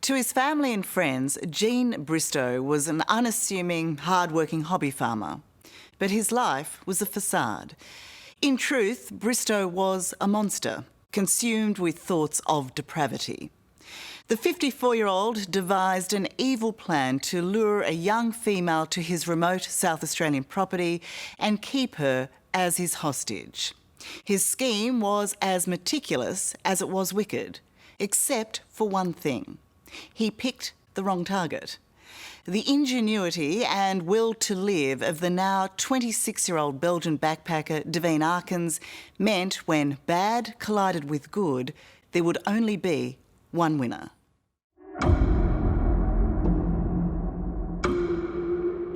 To his family and friends, Gene Bristow was an unassuming, hard-working hobby farmer. But his life was a facade. In truth, Bristow was a monster, consumed with thoughts of depravity. The 54-year-old devised an evil plan to lure a young female to his remote South Australian property and keep her as his hostage. His scheme was as meticulous as it was wicked, except for one thing. He picked the wrong target. The ingenuity and will to live of the now 26-year-old Belgian backpacker Devine Arkens meant when bad collided with good, there would only be one winner.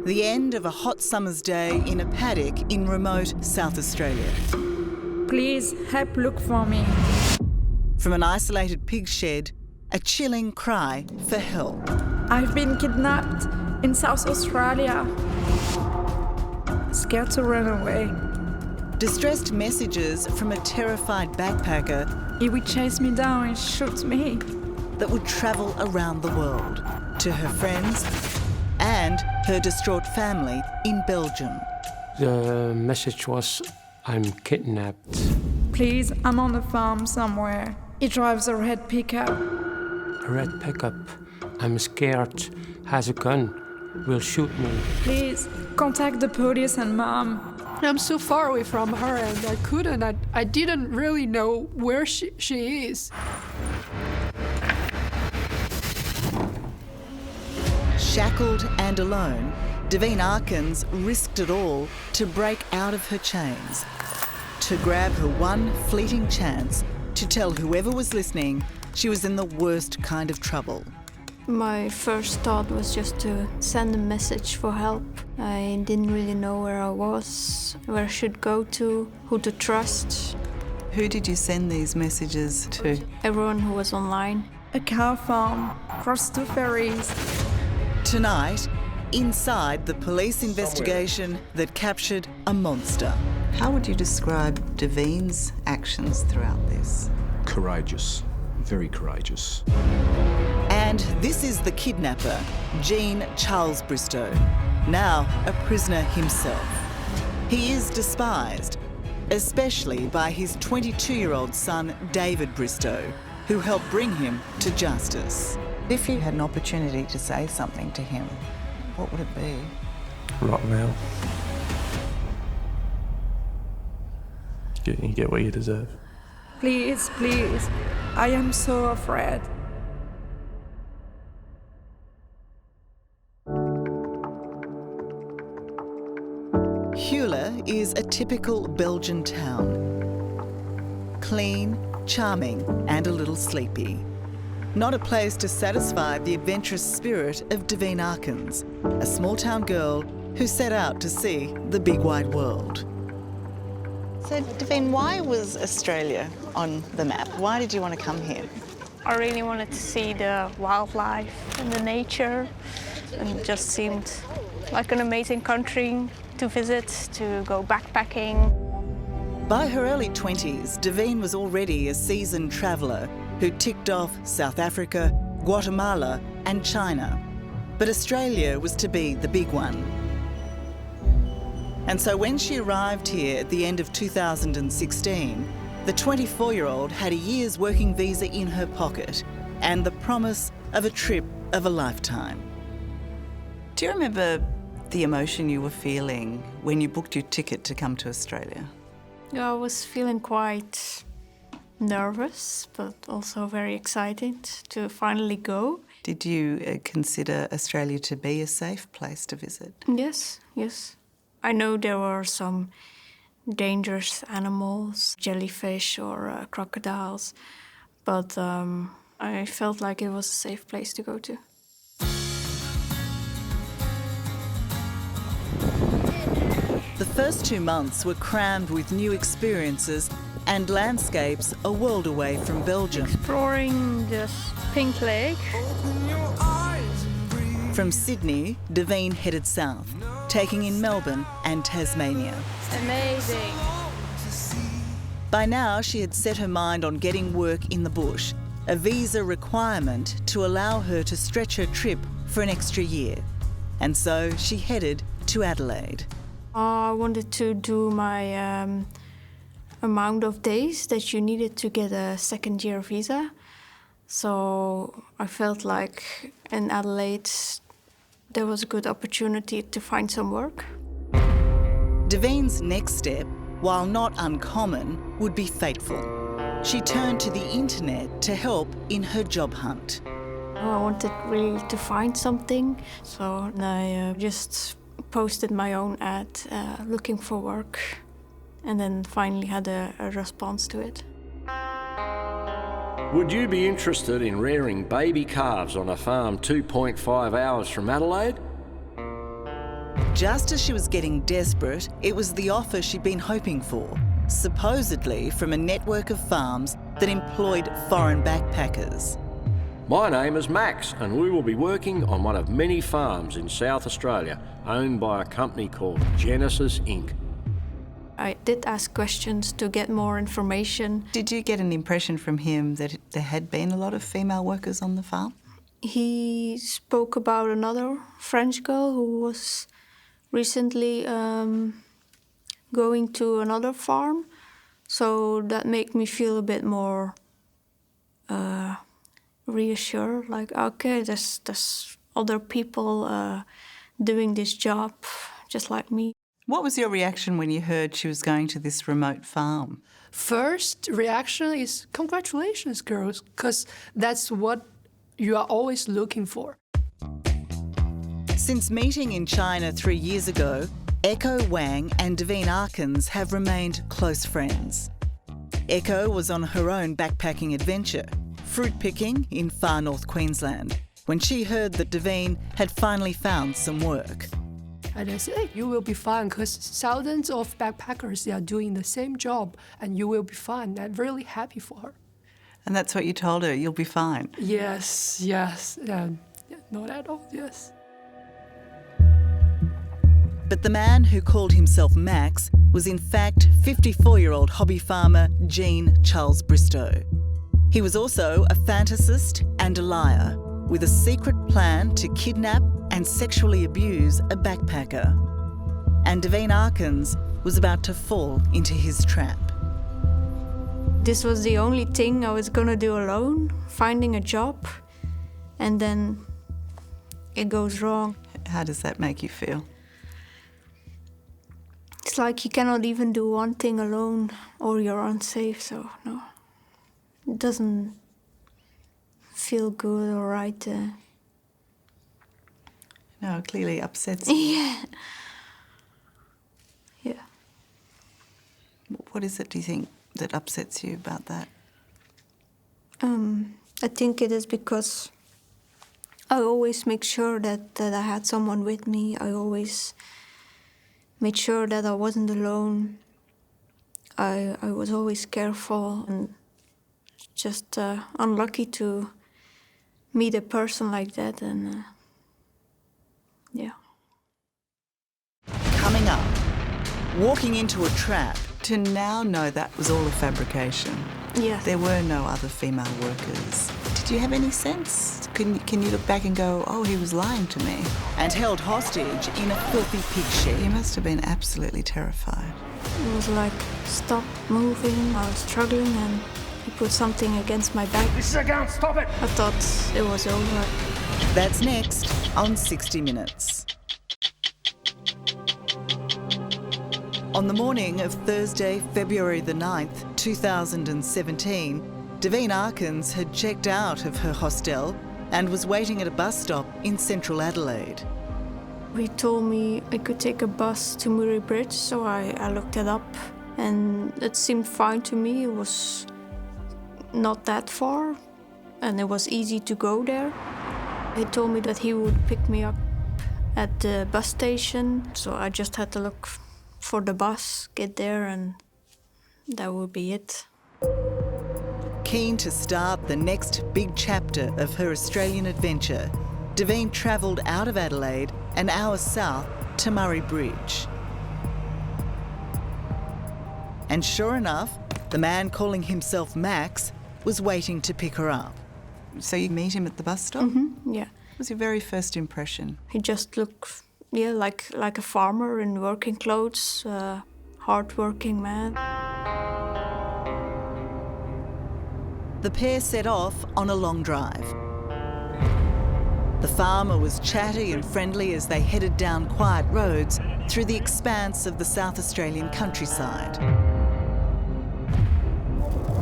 The end of a hot summer's day in a paddock in remote South Australia. Please help look for me. From an isolated pig shed, a chilling cry for help. I've been kidnapped in South Australia. Scared to run away. Distressed messages from a terrified backpacker. He would chase me down and shoot me. That would travel around the world to her friends and her distraught family in Belgium. The message was, I'm kidnapped. Please, I'm on a farm somewhere. He drives a red pickup. A red pickup. I'm scared. Has a gun. Will shoot me. Please, contact the police and Mom. I'm so far away from her and I didn't really know where she is. Shackled and alone, Devine Arkens risked it all to break out of her chains, to grab her one fleeting chance to tell whoever was listening she was in the worst kind of trouble. My first thought was just to send a message for help. I didn't really know where I was, where I should go to, who to trust. Who did you send these messages to? Everyone who was online. A cow farm, across 2 ferries. Tonight, inside the police investigation that captured a monster. How would you describe Devine's actions throughout this? Courageous, very courageous. And this is the kidnapper, Gene Charles Bristow, now a prisoner himself. He is despised, especially by his 22-year-old son, David Bristow, who helped bring him to justice. If you had an opportunity to say something to him, what would it be? Blackmail. You get what you deserve. Please, please. I am so afraid. Wooley is a typical Belgian town. Clean, charming, and a little sleepy. Not a place to satisfy the adventurous spirit of Devine Arkens, a small-town girl who set out to see the big wide world. So, Devine, why was Australia on the map? Why did you want to come here? I really wanted to see the wildlife and the nature, and it just seemed like an amazing country to visit, to go backpacking. By her early 20s, Devine was already a seasoned traveller who ticked off South Africa, Guatemala and China. But Australia was to be the big one. And so when she arrived here at the end of 2016, the 24-year-old had a year's working visa in her pocket and the promise of a trip of a lifetime. Do you remember the emotion you were feeling when you booked your ticket to come to Australia? Yeah, I was feeling quite nervous, but also very excited to finally go. Did you consider Australia to be a safe place to visit? Yes, yes. I know there were some dangerous animals, jellyfish or crocodiles, but I felt like it was a safe place to go to. The first 2 months were crammed with new experiences and landscapes a world away from Belgium. Exploring this pink lake. From Sydney, Devine headed south, taking in Melbourne and Tasmania. Amazing. By now, she had set her mind on getting work in the bush, a visa requirement to allow her to stretch her trip for an extra year. And so she headed to Adelaide. I wanted to do my amount of days that you needed to get a second-year visa. So I felt like in Adelaide there was a good opportunity to find some work. Daveen's next step, while not uncommon, would be fateful. She turned to the internet to help in her job hunt. I wanted really to find something, so I just posted my own ad looking for work, and then finally had a response to it. Would you be interested in rearing baby calves on a farm 2.5 hours from Adelaide? Just as she was getting desperate, it was the offer she'd been hoping for, supposedly from a network of farms that employed foreign backpackers. My name is Max, and we will be working on one of many farms in South Australia, owned by a company called Genesis Inc. I did ask questions to get more information. Did you get an impression from him that there had been a lot of female workers on the farm? He spoke about another French girl who was recently going to another farm, so that made me feel a bit more reassured, like, okay, there's other people doing this job just like me. What was your reaction when you heard she was going to this remote farm? First reaction is congratulations, girls, because that's what you are always looking for. Since meeting in China 3 years ago, Echo Wang and Daveen Arkins have remained close friends. Echo was on her own backpacking adventure, fruit picking in far north Queensland, when she heard that Daveen had finally found some work. And I said, hey, you will be fine, because thousands of backpackers, they are doing the same job, and you will be fine. I'm really happy for her. And that's what you told her, you'll be fine. Yes, not at all, yes. But the man who called himself Max was in fact 54-year-old hobby farmer Jean Charles Bristow. He was also a fantasist and a liar, with a secret plan to kidnap and sexually abuse a backpacker. And Daveen Arkins was about to fall into his trap. This was the only thing I was gonna do alone, finding a job, and then it goes wrong. How does that make you feel? It's like you cannot even do one thing alone or you're unsafe, so no. It doesn't feel good or right. No, it clearly upsets you. Yeah. Yeah. What is it, do you think, that upsets you about that? I think it is because I always make sure that I had someone with me. I always made sure that I wasn't alone. I was always careful, and just unlucky to meet a person like that, and yeah. Coming up, walking into a trap to now know that was all a fabrication. Yeah. There were no other female workers. Did you have any sense? Can you look back and go, oh, he was lying to me? And held hostage in a filthy pig shed. You must have been absolutely terrified. It was like, stop moving. I was struggling, and he put something against my back. This is a gun, stop it! I thought it was over. That's next on 60 Minutes. On the morning of Thursday, February the 9th, 2017, Daveen Arkins had checked out of her hostel and was waiting at a bus stop in central Adelaide. He told me I could take a bus to Murray Bridge, so I looked it up, and it seemed fine to me. It was not that far, and it was easy to go there. He told me that he would pick me up at the bus station, so I just had to look for the bus, get there, and that would be it. Keen to start the next big chapter of her Australian adventure, Daveen travelled out of Adelaide an hour south to Murray Bridge. And sure enough, the man calling himself Max was waiting to pick her up. So you meet him at the bus stop? Yeah. What was your very first impression? He just looked, like a farmer in working clothes, hard-working man. The pair set off on a long drive. The farmer was chatty and friendly as they headed down quiet roads through the expanse of the South Australian countryside.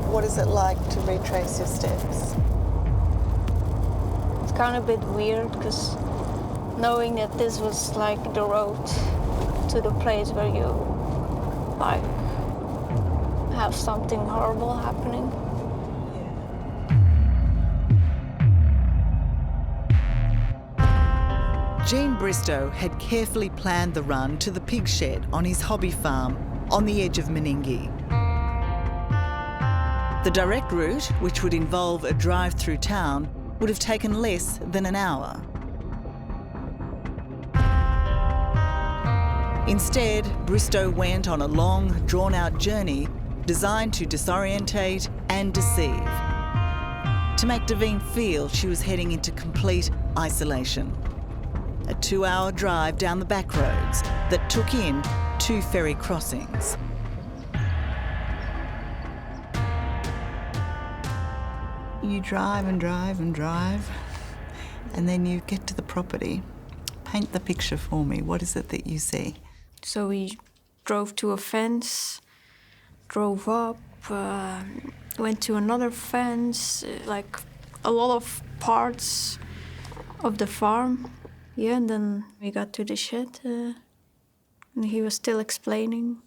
What is it like to retrace your steps? It's kind of a bit weird because knowing that this was like the road to the place where you like have something horrible happening. Gene Bristow had carefully planned the run to the pig shed on his hobby farm on the edge of Meningie. The direct route, which would involve a drive through town, would have taken less than an hour. Instead, Bristow went on a long, drawn-out journey designed to disorientate and deceive, to make Devine feel she was heading into complete isolation. A 2-hour drive down the back roads that took in 2 ferry crossings. You drive and drive and drive, and then you get to the property. Paint the picture for me. What is it that you see? So we drove to a fence, drove up, went to another fence, like a lot of parts of the farm. Yeah, and then we got to the shed, and he was still explaining,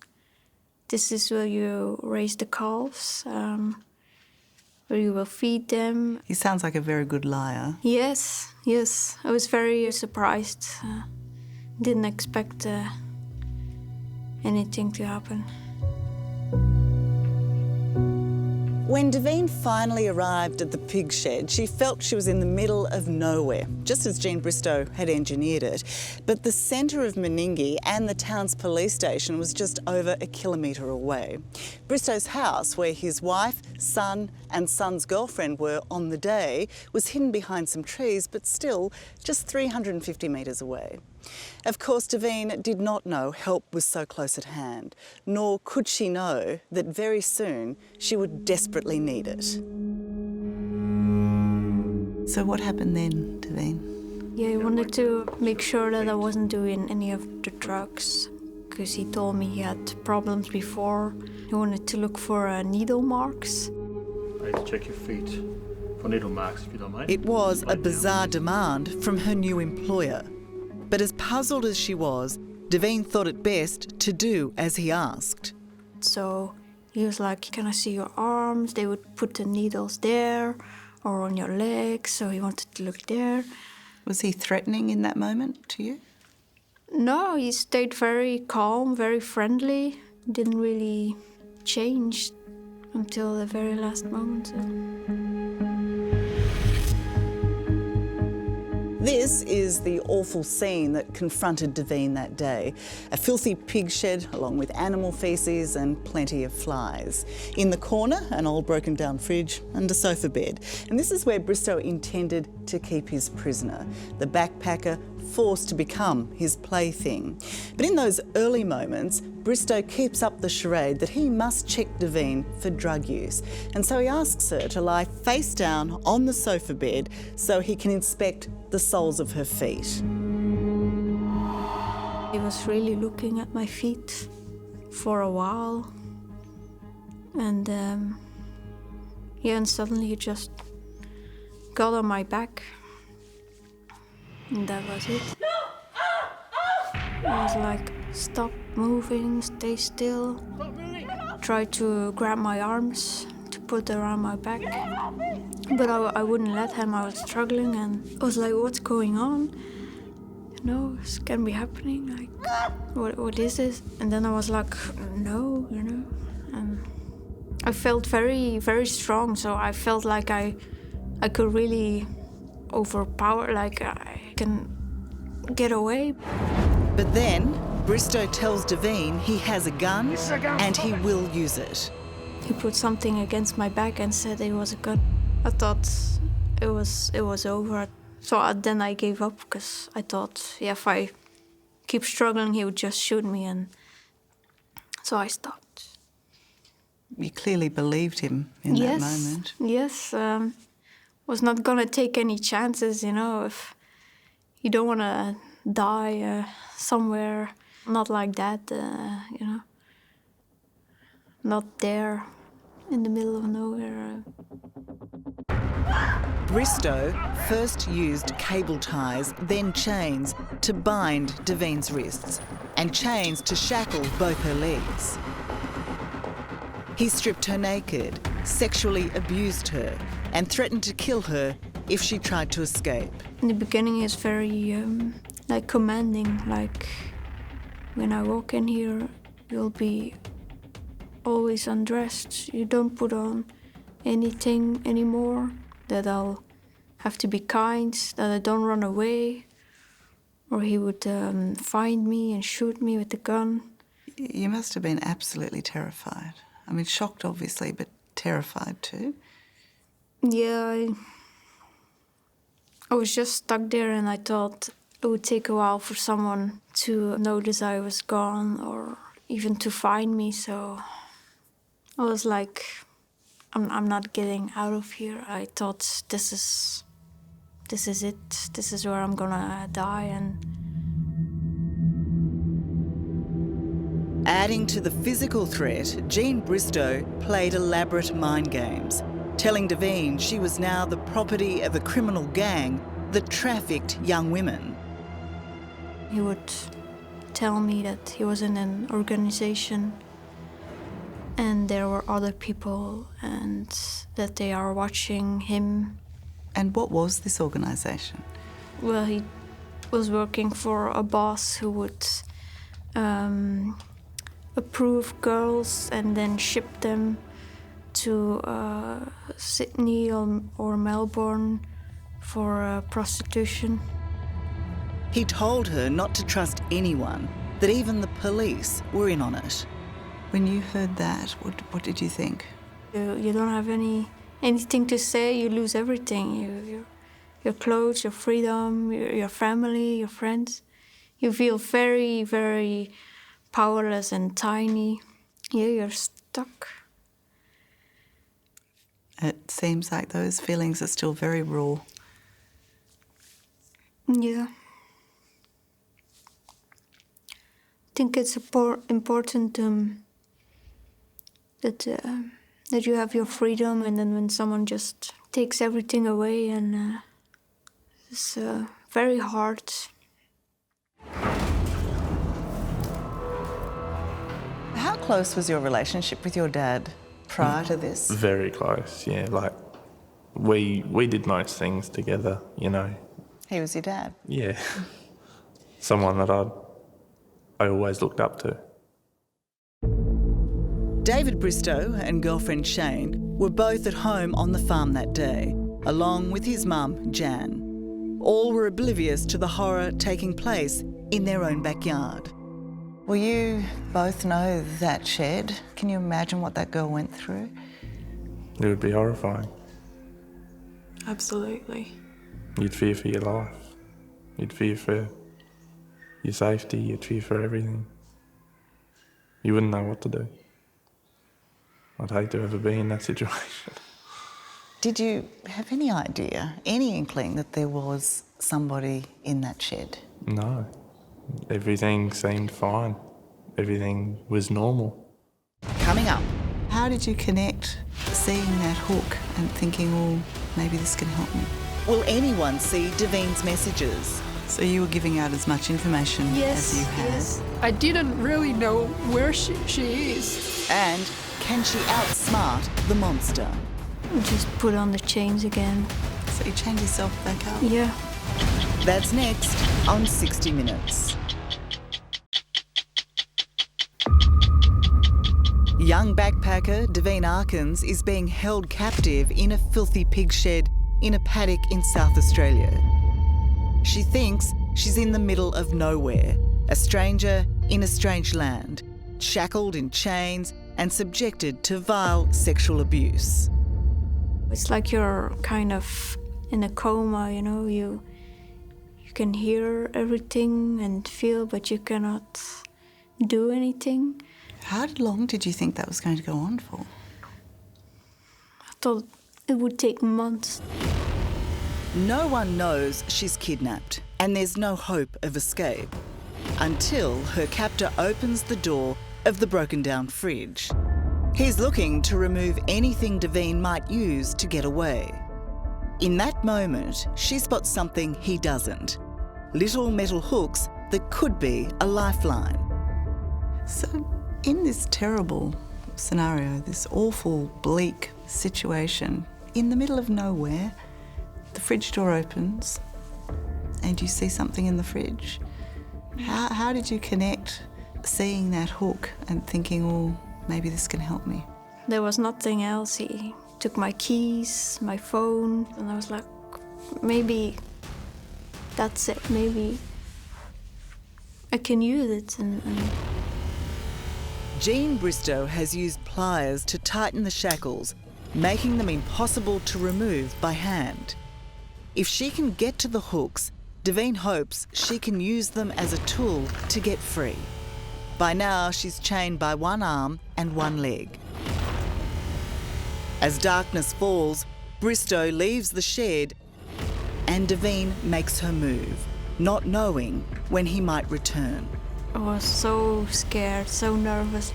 this is where you raise the calves, where you will feed them. He sounds like a very good liar. Yes. I was very surprised. Didn't expect anything to happen. When Devine finally arrived at the pig shed, she felt she was in the middle of nowhere, just as Gene Bristow had engineered it. But the centre of Meningie and the town's police station was just over a kilometre away. Bristow's house, where his wife, son and son's girlfriend were on the day, was hidden behind some trees, but still just 350 metres away. Of course, Devine did not know help was so close at hand, nor could she know that very soon she would desperately need it. So what happened then, Devine? Yeah, he wanted to make sure that I wasn't doing any of the drugs, because he told me he had problems before. He wanted to look for needle marks. I need to check your feet for needle marks, if you don't mind. It was a bizarre demand from her new employer. But as puzzled as she was, Devine thought it best to do as he asked. So he was like, can I see your arms? They would put the needles there or on your legs, so he wanted to look there. Was he threatening in that moment to you? No, he stayed very calm, very friendly. Didn't really change until the very last moment. This is the awful scene that confronted Devine that day. A filthy pig shed along with animal faeces and plenty of flies. In the corner, an old broken down fridge and a sofa bed. And this is where Bristow intended to keep his prisoner, the backpacker forced to become his plaything. But in those early moments, Bristow keeps up the charade that he must check Devine for drug use. And so he asks her to lie face down on the sofa bed so he can inspect the soles of her feet. He was really looking at my feet for a while. And and suddenly he just got on my back. And that was it. I was like, stop moving, stay still. Tried to grab my arms to put around my back. But I wouldn't let him, I was struggling and I was like, what's going on? You know, this can be happening, like, what is this? And then I was like, no, you know. And I felt very, very strong, so I felt like I could really overpower, like I can get away. But then Bristow tells Devine he has a gun and he will use it. He put something against my back and said it was a gun. I thought it was over. So then I gave up because I thought, yeah, if I keep struggling, he would just shoot me, and so I stopped. You clearly believed him in that moment. Yes, was not gonna take any chances, you know, if you don't want to die somewhere, not like that, you know, not there in the middle of nowhere. Bristow first used cable ties, then chains, to bind Devine's wrists, and chains to shackle both her legs. He stripped her naked, sexually abused her, and threatened to kill her if she tried to escape. In the beginning, it's very like commanding. Like, when I walk in here, you'll be always undressed. You don't put on anything anymore. That I'll have to be kind. That I don't run away. Or he would find me and shoot me with the gun. You must have been absolutely terrified. I mean, shocked, obviously, but terrified too. Yeah, I was just stuck there, and I thought it would take a while for someone to notice I was gone or even to find me. So I was like, I'm not getting out of here. I thought this is it. This is where I'm gonna die. And adding to the physical threat, Jean Bristow played elaborate mind games, telling Devine she was now the property of a criminal gang that trafficked young women. he would tell me that he was in an organization and there were other people and that they are watching him. And what was this organisation? Well, he was working for a boss who would approve girls and then ship them to Sydney or Melbourne for prostitution. He told her not to trust anyone, that even the police were in on it. When you heard that, what did you think? You don't have anything to say, you lose everything. Your clothes, your freedom, your family, your friends. You feel very, very powerless and tiny. Yeah, you're stuck. It seems like those feelings are still very raw. Yeah. I think it's important that you have your freedom, and then when someone just takes everything away, and it's very hard. How close was your relationship with your dad prior to this? Very close, yeah. Like, we did most things together, you know. He was your dad? Yeah. Someone that I always looked up to. David Bristow and girlfriend Shane were both at home on the farm that day, along with his mum, Jan. All were oblivious to the horror taking place in their own backyard. Well, you both know that shed. Can you imagine what that girl went through? It would be horrifying. Absolutely. You'd fear for your life. You'd fear for your safety. You'd fear for everything. You wouldn't know what to do. I'd hate to ever be in that situation. Did you have any idea, any inkling that there was somebody in that shed? No. Everything seemed fine. Everything was normal. Coming up, how did you connect seeing that hook and thinking, well, maybe this can help me? Will anyone see Devine's messages? So you were giving out as much information as you had. Yes. I didn't really know where she is. And can she outsmart the monster? Just put on the chains again. So you chained yourself back up? Yeah. That's next on 60 Minutes. Young backpacker Devine Arkins is being held captive in a filthy pig shed in a paddock in South Australia. She thinks she's in the middle of nowhere, a stranger in a strange land, shackled in chains, and subjected to vile sexual abuse. It's like you're kind of in a coma, you know, you can hear everything and feel, but you cannot do anything. How long did you think that was going to go on for? I thought it would take months. No one knows she's kidnapped, and there's no hope of escape until her captor opens the door of the broken-down fridge. He's looking to remove anything Devine might use to get away. In that moment, she spots something he doesn't. Little metal hooks that could be a lifeline. So, in this terrible scenario, this awful, bleak situation, in the middle of nowhere, the fridge door opens and you see something in the fridge. How did you connect seeing that hook and thinking, oh, maybe this can help me? There was nothing else. He took my keys, my phone, and I was like, maybe that's it. Maybe I can use it. And Jean Bristow has used pliers to tighten the shackles, making them impossible to remove by hand. If she can get to the hooks, Devine hopes she can use them as a tool to get free. By now, she's chained by one arm and one leg. As darkness falls, Bristow leaves the shed and Devine makes her move, not knowing when he might return. I was so scared, so nervous.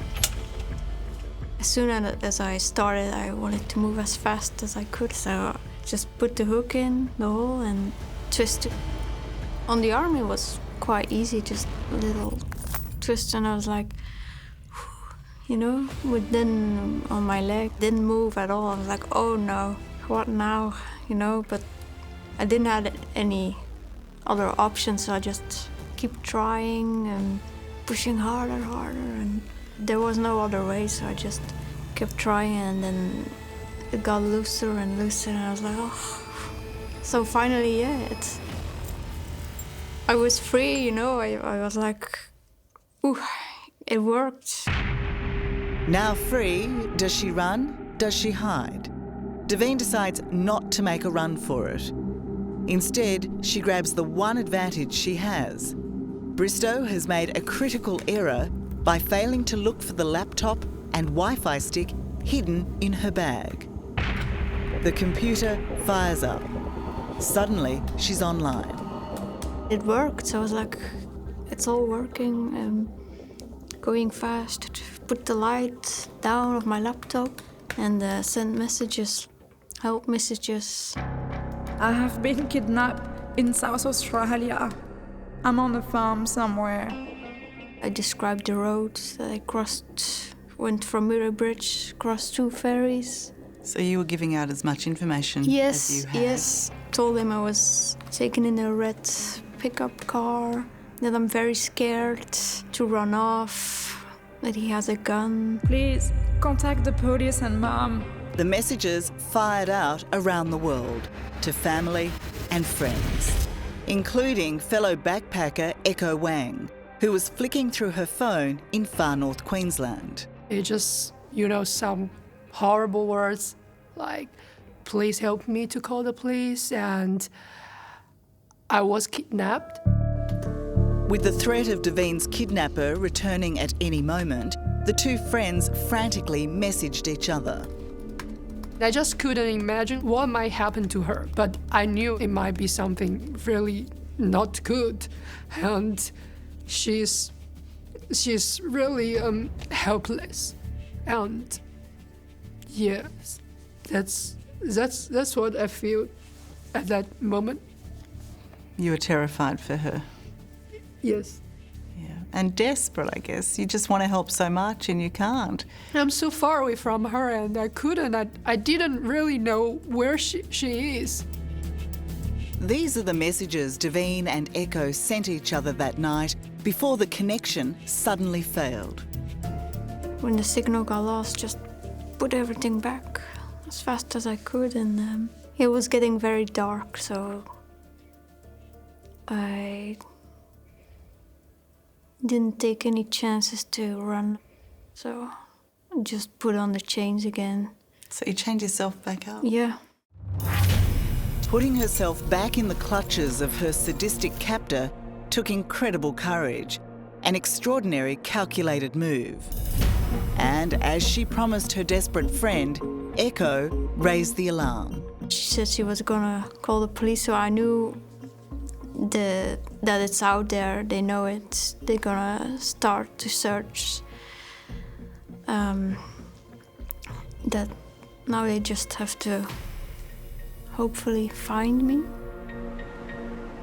As soon as I started, I wanted to move as fast as I could, so just put the hook in the hole and twist it. On the arm, it was quite easy, just a little twist, and I was like, you know, but then on my leg, didn't move at all. I was like, oh no, what now, you know, but I didn't have any other options, so I just keep trying and pushing harder, and there was no other way, so I just kept trying, and then it got looser and looser, and I was like, oh. So finally, yeah, I was free, you know, I was like, ooh, it worked. Now free, does she run? Does she hide? Devine decides not to make a run for it. Instead, she grabs the one advantage she has. Bristow has made a critical error by failing to look for the laptop and Wi-Fi stick hidden in her bag. The computer fires up. Suddenly, she's online. It worked, so I was like, it's all working, going fast. Put the light down of my laptop and send messages, help messages. I have been kidnapped in South Australia. I'm on a farm somewhere. I described the roads that I crossed, went from Murray Bridge, crossed 2 ferries. So you were giving out as much information as you had? Yes. Told him I was taken in a red pickup car, that I'm very scared to run off, that he has a gun. Please contact the police and Mom. The messages fired out around the world to family and friends, including fellow backpacker Echo Wang, who was flicking through her phone in far north Queensland. It just, some horrible words like, please help me to call the police, and I was kidnapped. With the threat of Devine's kidnapper returning at any moment, the two friends frantically messaged each other. I just couldn't imagine what might happen to her, but I knew it might be something really not good, and she's really helpless, and yes, that's what I feel at that moment. You were terrified for her. Yes. Yeah. And desperate, I guess. You just want to help so much and you can't. I'm so far away from her, and I didn't really know where she is. These are the messages Devine and Echo sent each other that night before the connection suddenly failed. When the signal got lost, just put everything back as fast as I could, and it was getting very dark, so I didn't take any chances to run. So just put on the chains again. So you chained yourself back up? Yeah. Putting herself back in the clutches of her sadistic captor took incredible courage, an extraordinary calculated move. And as she promised her desperate friend, Echo raised the alarm. She said she was gonna call the police, so I knew that it's out there, they know it, they're gonna start to search. That now they just have to hopefully find me.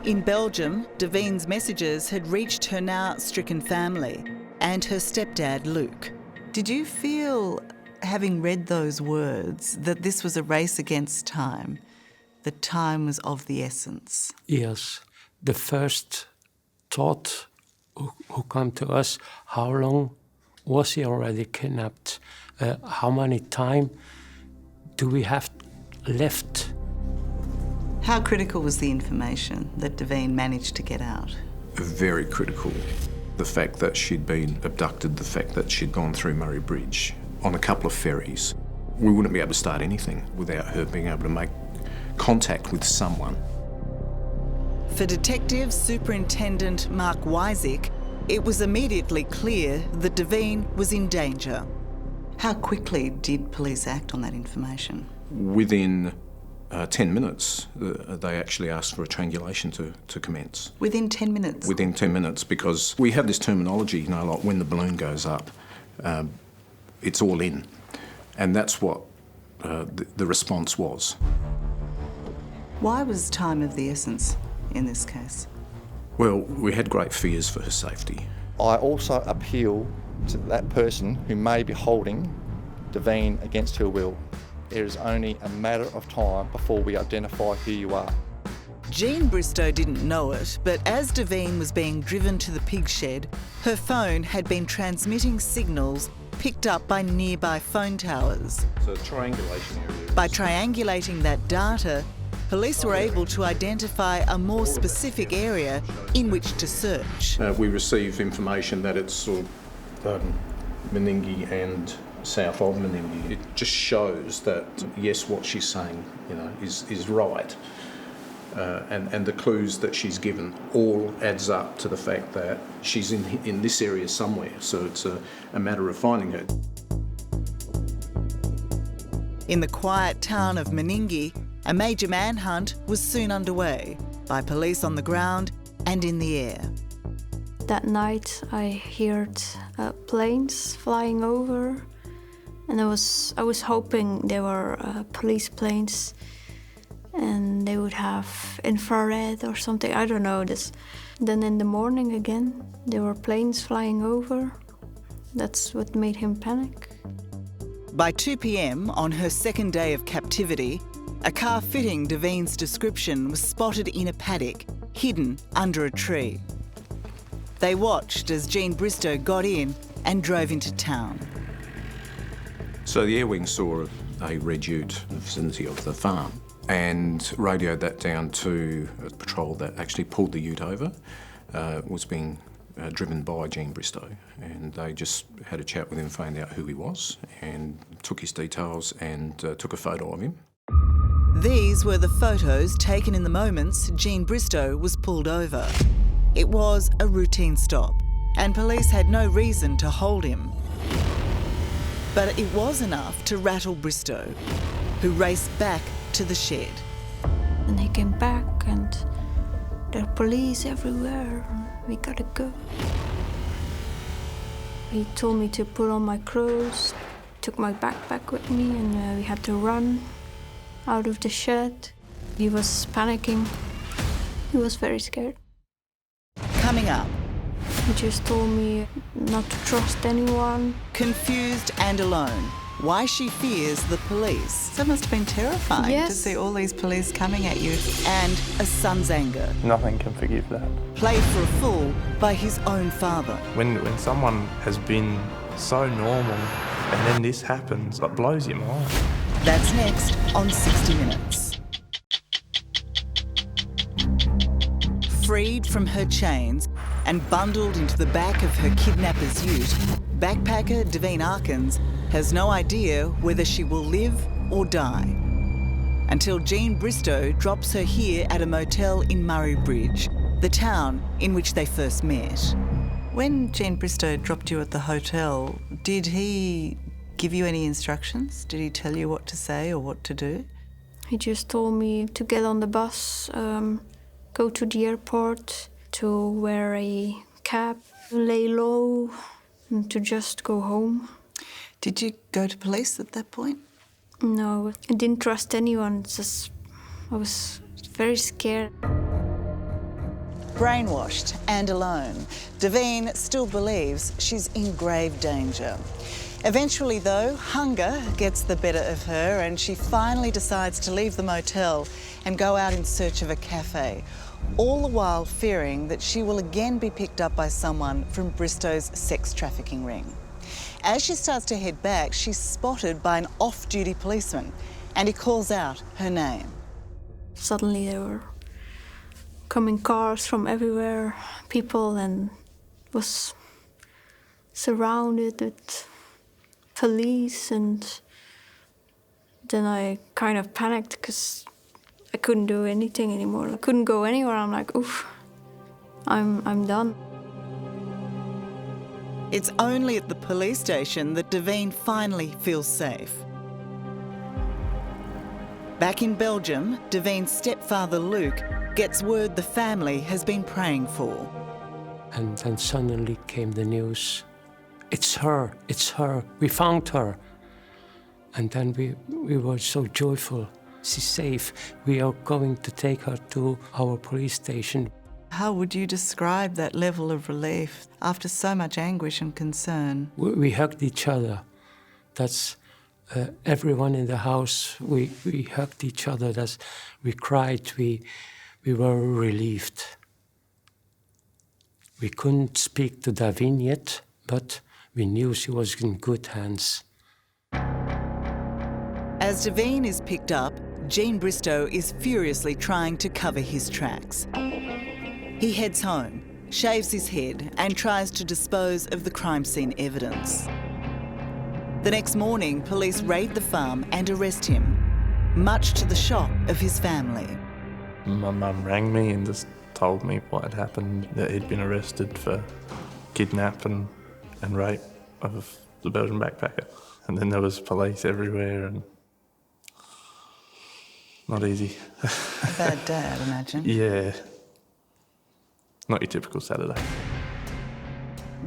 In Belgium, Devine's messages had reached her now stricken family and her stepdad, Luke. Did you feel, having read those words, that this was a race against time, that time was of the essence? Yes. The first thought who come to us, how long was he already kidnapped? How many time do we have left? How critical was the information that Devine managed to get out? Very critical. The fact that she'd been abducted, the fact that she'd gone through Murray Bridge on a couple of ferries. We wouldn't be able to start anything without her being able to make contact with someone. For Detective Superintendent Mark Wysick, it was immediately clear that Devine was in danger. How quickly did police act on that information? Within 10 minutes, they actually asked for a triangulation to commence. Within 10 minutes? Within 10 minutes, because we have this terminology, you know, like when the balloon goes up, it's all in. And that's what the response was. Why was time of the essence in this case? Well, we had great fears for her safety. I also appeal to that person who may be holding Devine against her will. It is only a matter of time before we identify who you are. Jean Bristow didn't know it, but as Devine was being driven to the pig shed, her phone had been transmitting signals picked up by nearby phone towers. So triangulation area. By triangulating that data, police were able to identify a more specific area in which to search. We receive information that it's sort of Meningie and south of Meningie. It just shows that, yes, what she's saying, you know, is right. And the clues that she's given all adds up to the fact that she's in this area somewhere. So it's a matter of finding her. In the quiet town of Meningie, a major manhunt was soon underway by police on the ground and in the air. That night I heard planes flying over, and I was hoping they were police planes and they would have infrared or something, I don't know this. Then in the morning again, there were planes flying over. That's what made him panic. By 2 p.m. on her second day of captivity, a car fitting Devine's description was spotted in a paddock, hidden under a tree. They watched as Jean Bristow got in and drove into town. So the air wing saw a red ute in the vicinity of the farm and radioed that down to a patrol that actually pulled the ute over. Was being driven by Jean Bristow, and they just had a chat with him, found out who he was and took his details and took a photo of him. These were the photos taken in the moments Jean Bristow was pulled over. It was a routine stop, and police had no reason to hold him. But it was enough to rattle Bristow, who raced back to the shed. And he came back and there are police everywhere. We gotta go. He told me to put on my clothes, took my backpack with me, and we had to run out of the shed. He was panicking. He was very scared. Coming up, He just told me not to trust anyone. confused and alone, why she fears the police. That must have been terrifying to Yes. see all these police coming at you. And a son's anger, Nothing can forgive that. played for a fool by his own father. When someone has been so normal and then this happens, it blows your mind. That's next on 60 Minutes. Freed from her chains and bundled into the back of her kidnapper's ute, backpacker Devine Arkins has no idea whether she will live or die, until Jean Bristow drops her here at a motel in Murray Bridge, the town in which they first met. When Jean Bristow dropped you at the hotel, did he give you any instructions? Did he tell you what to say or what to do? He just told me to get on the bus, go to the airport, to wear a cap, lay low, and to just go home. Did you go to police at that point? No, I didn't trust anyone. I was very scared. Brainwashed and alone, Devine still believes she's in grave danger. Eventually, though, hunger gets the better of her and she finally decides to leave the motel and go out in search of a cafe, all the while fearing that she will again be picked up by someone from Bristow's sex trafficking ring. As she starts to head back, she's spotted by an off-duty policeman and he calls out her name. Suddenly there were coming cars from everywhere, people, and was surrounded with police, and then I kind of panicked because I couldn't do anything anymore. I couldn't go anywhere. I'm like, oof, I'm done. It's only at the police station that Devine finally feels safe. Back in Belgium, Devine's stepfather Luke gets word the family has been praying for. And then suddenly came the news. It's her, we found her. And then we were so joyful. She's safe. We are going to take her to our police station. How would you describe that level of relief after so much anguish and concern? We hugged each other. That's everyone in the house. We hugged each other. We cried. We were relieved. We couldn't speak to Devine yet, but we knew she was in good hands. As Devine is picked up, Jean Bristow is furiously trying to cover his tracks. He heads home, shaves his head, and tries to dispose of the crime scene evidence. The next morning, police raid the farm and arrest him, much to the shock of his family. My mum rang me and just told me what had happened, that he'd been arrested for kidnap and rape of the Belgian backpacker. And then there was police everywhere and not easy. A bad day, I'd imagine. Yeah. Not your typical Saturday.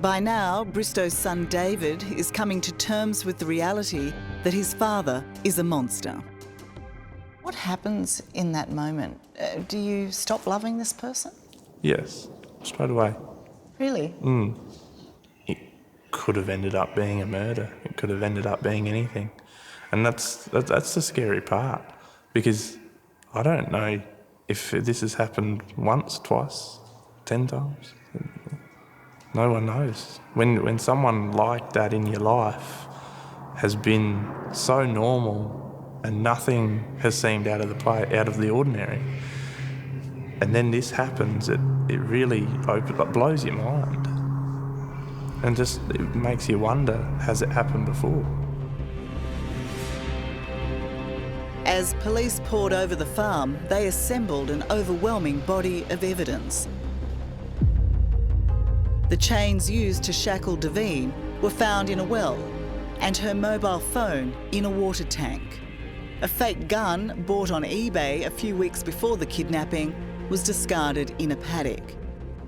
By now, Bristow's son David is coming to terms with the reality that his father is a monster. What happens in that moment? Do you stop loving this person? Yes, straight away. Really? It could have ended up being a murder. It could have ended up being anything. And that's the scary part, because I don't know if this has happened once, twice, 10 times. No one knows. When someone like that in your life has been so normal and nothing has seemed out of the ordinary, and then this happens, it really blows your mind. And just it makes you wonder, has it happened before? As police poured over the farm, they assembled an overwhelming body of evidence. The chains used to shackle Devine were found in a well, and her mobile phone in a water tank. A fake gun bought on eBay a few weeks before the kidnapping was discarded in a paddock.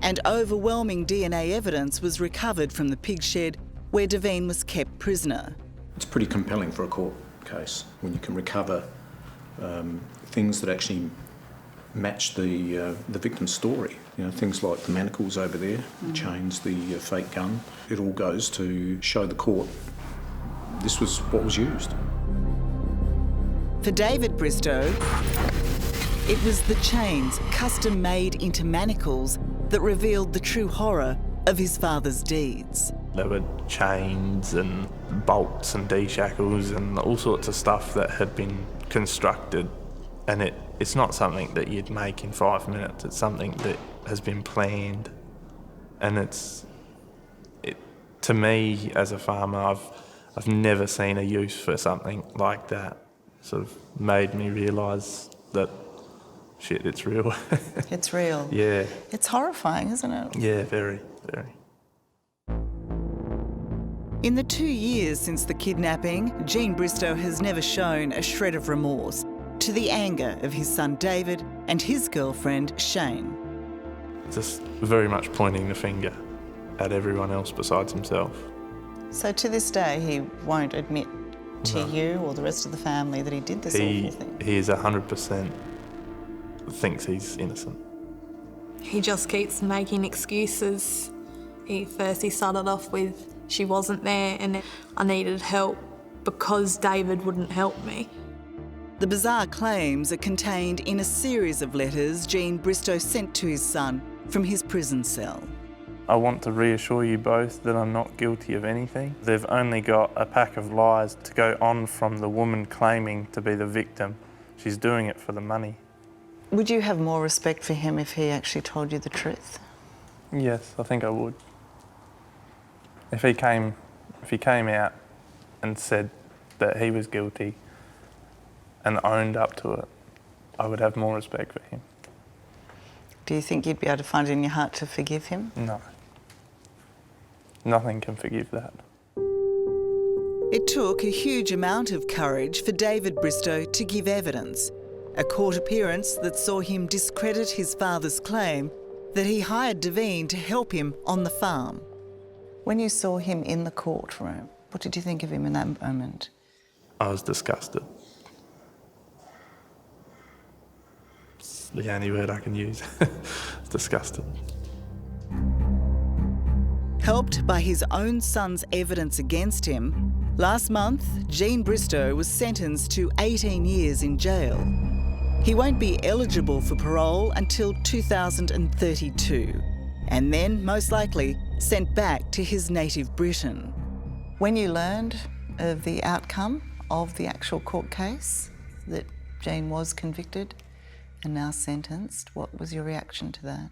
And overwhelming DNA evidence was recovered from the pig shed where Devine was kept prisoner. It's pretty compelling for a court case when you can recover things that actually match the victim's story. You know, things like the manacles over there, the chains, the fake gun. It all goes to show the court this was what was used. For David Bristow, it was the chains custom made into manacles that revealed the true horror of his father's deeds. There were chains and bolts and D-shackles and all sorts of stuff that had been constructed, and it's not something that you'd make in 5 minutes. It's something that has been planned, and to me as a farmer, I've never seen a use for something like that. Sort of made me realise that, shit, it's real. It's real. Yeah. It's horrifying, isn't it? Yeah, very, very. In the 2 years since the kidnapping, Jean Bristow has never shown a shred of remorse, to the anger of his son David and his girlfriend Shane. Just very much pointing the finger at everyone else besides himself. So to this day, he won't admit to you or the rest of the family that he did this awful thing? He is 100% thinks he's innocent. He just keeps making excuses. He started off with, she wasn't there and I needed help because David wouldn't help me. The bizarre claims are contained in a series of letters Jean Bristow sent to his son from his prison cell. I want to reassure you both that I'm not guilty of anything. They've only got a pack of lies to go on from the woman claiming to be the victim. She's doing it for the money. Would you have more respect for him if he actually told you the truth? Yes, I think I would. If he came out and said that he was guilty and owned up to it, I would have more respect for him. Do you think you'd be able to find it in your heart to forgive him? No. Nothing can forgive that. It took a huge amount of courage for David Bristow to give evidence, a court appearance that saw him discredit his father's claim that he hired Devine to help him on the farm. When you saw him in the courtroom, what did you think of him in that moment? I was disgusted. It's the only word I can use. Disgusted. Helped by his own son's evidence against him, last month, Jean Bristow was sentenced to 18 years in jail. He won't be eligible for parole until 2032, and then, most likely, sent back to his native Britain. When you learned of the outcome of the actual court case, that Jean was convicted and now sentenced, what was your reaction to that?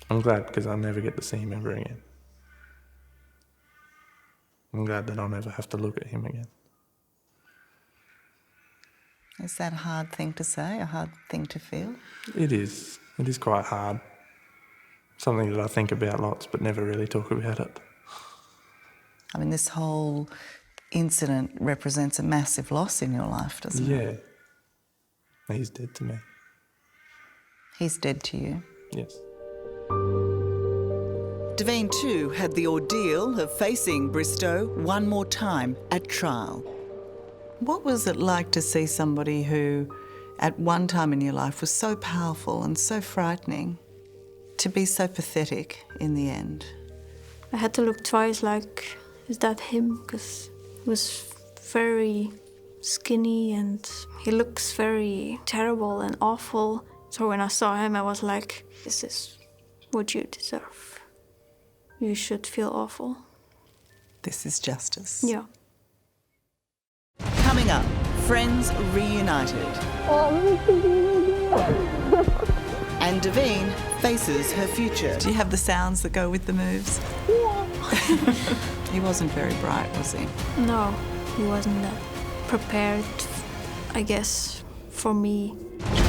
I'm glad because I'll never get to see him ever again. I'm glad that I'll never have to look at him again. Is that a hard thing to say, a hard thing to feel? It is. It is quite hard. Something that I think about lots but never really talk about it. I mean, this whole incident represents a massive loss in your life, doesn't it? Yeah. He's dead to me. He's dead to you? Yes. Devine too had the ordeal of facing Bristow one more time at trial. What was it like to see somebody who, at one time in your life, was so powerful and so frightening, to be so pathetic in the end? I had to look twice, like, is that him? Because he was very skinny and he looks very terrible and awful. So when I saw him, I was like, this is what you deserve. You should feel awful. This is justice. Yeah. Coming up, friends reunited. And Devine faces her future. Do you have the sounds that go with the moves? He wasn't very bright, was he? No, he wasn't that prepared, I guess, for me.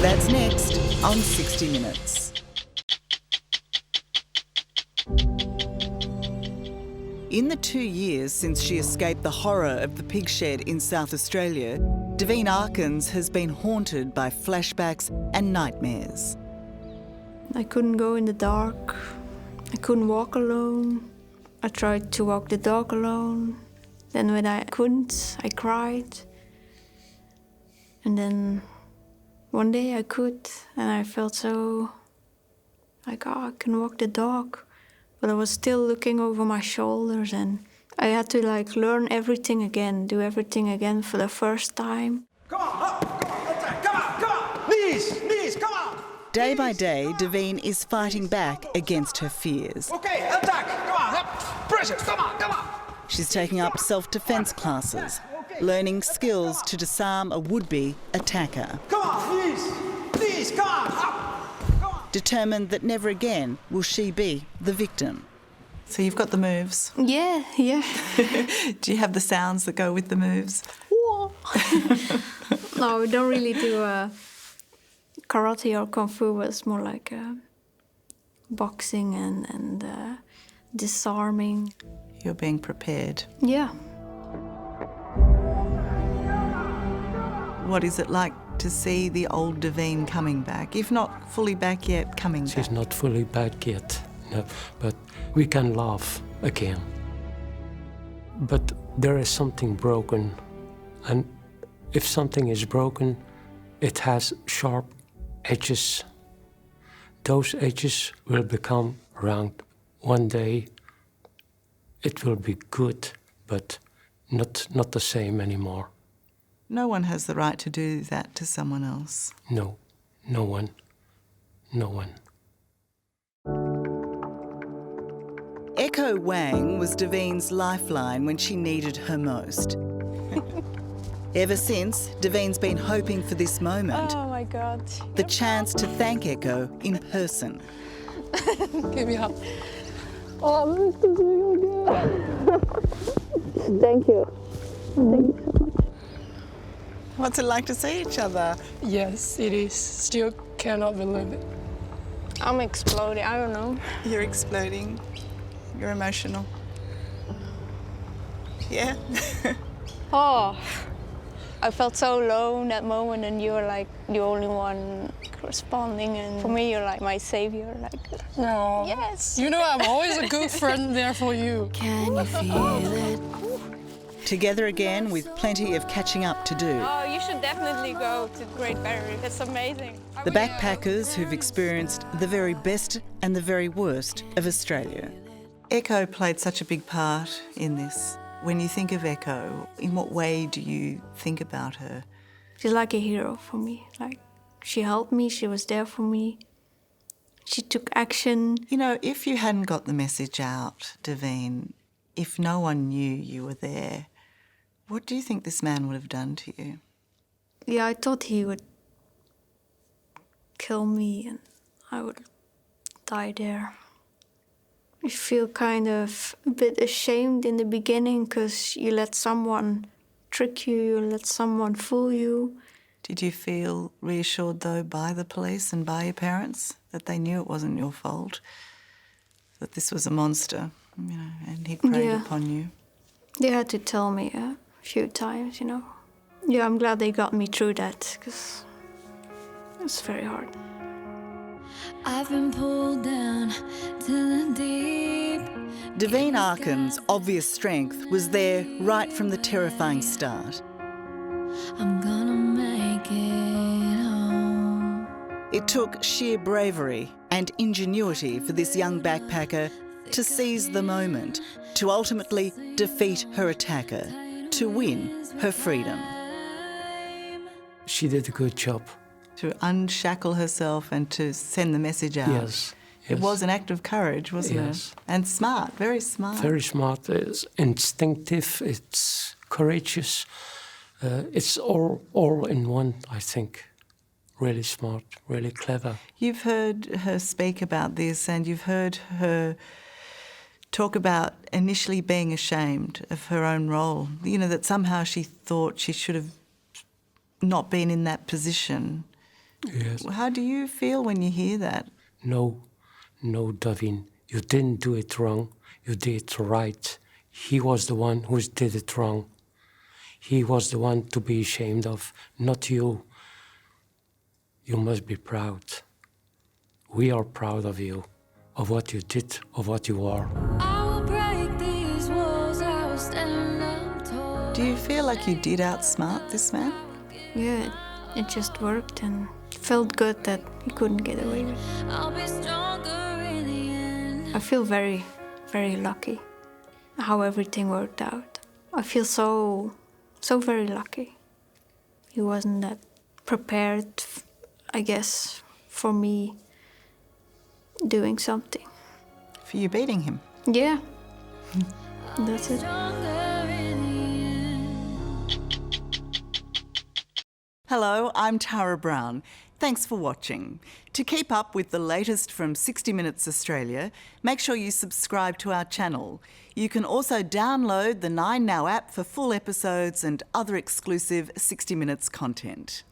That's next on 60 Minutes. In the 2 years since she escaped the horror of the pig shed in South Australia, Devine Arkins has been haunted by flashbacks and nightmares. I couldn't go in the dark. I couldn't walk alone. I tried to walk the dog alone. Then when I couldn't, I cried. And then one day I could, and I felt so like, oh, I can walk the dog. But I was still looking over my shoulders, and I had to like learn everything again, do everything again for the first time. Come on, up, come on, attack, come on, knees, come on. Day by day, Devine is fighting back against her fears. Okay, attack, come on, up, pressure, come on. She's taking up self-defense classes, learning skills to disarm a would-be attacker. Come on, knees, come on, up. Determined that never again will she be the victim. So you've got the moves. Yeah. Do you have the sounds that go with the moves? No, we don't really do karate or kung fu. It's more like boxing and disarming. You're being prepared. Yeah. What is it like to see the old Davine coming back? If not fully back yet, coming back. She's not fully back yet, no, but we can laugh again. But there is something broken, and if something is broken, it has sharp edges. Those edges will become round. One day it will be good, but not the same anymore. No one has the right to do that to someone else. No, no one. No one. Echo Wang was Davine's lifeline when she needed her most. Ever since, Davine's been hoping for this moment. Oh my God. The chance to thank Echo in person. Give me a hug. Oh, I'm so good. Thank you. Thank you so much. What's it like to see each other? Yes, it is. Still cannot believe it. I'm exploding. I don't know. You're exploding. You're emotional. Yeah. Oh, I felt so low in that moment, and you were like the only one responding. And for me, you're like my savior. Like, No. yes. You know, I'm always a good friend there for you. Can you feel it? Together again with plenty of catching up to do. Oh, you should definitely go to Great Barrier Reef. It's amazing. The backpackers who've experienced the very best and the very worst of Australia. Echo played such a big part in this. When you think of Echo, in what way do you think about her? She's like a hero for me. Like, she helped me, she was there for me. She took action. You know, if you hadn't got the message out, Davine, if no one knew you were there, what do you think this man would have done to you? Yeah, I thought he would kill me and I would die there. You feel kind of a bit ashamed in the beginning because you let someone trick you, you let someone fool you. Did you feel reassured, though, by the police and by your parents that they knew it wasn't your fault, that this was a monster, you know, and he preyed upon you? They had to tell me a few times, you know. Yeah, I'm glad they got me through that because it's very hard. I've been pulled down to the deep. Davine Arkin's obvious strength was there right from the terrifying start. I'm gonna make it home. It took sheer bravery and ingenuity for this young backpacker to seize the moment, to ultimately defeat her attacker, to win her freedom. She did a good job. To unshackle herself and to send the message out. Yes. It was an act of courage, wasn't it? And smart, very smart. Very smart. It's instinctive, it's courageous. It's all in one, I think. Really smart, really clever. You've heard her speak about this and you've heard her talk about initially being ashamed of her own role. You know, that somehow she thought she should have not been in that position. Yes. How do you feel when you hear that? No, Davine, you didn't do it wrong. You did it right. He was the one who did it wrong. He was the one to be ashamed of, not you. You must be proud. We are proud of you, of what you did, of what you are. I will break these walls, I will stand up tall. Do you feel like you did outsmart this man? Yeah, it just worked and it felt good that he couldn't get away with it. I'll be stronger in the end. I feel very, very lucky how everything worked out. I feel so very lucky. He wasn't that prepared, I guess, for me doing something. For you beating him? Yeah, that's it. Hello, I'm Tara Brown. Thanks for watching. To keep up with the latest from 60 Minutes Australia, make sure you subscribe to our channel. You can also download the 9Now app for full episodes and other exclusive 60 Minutes content.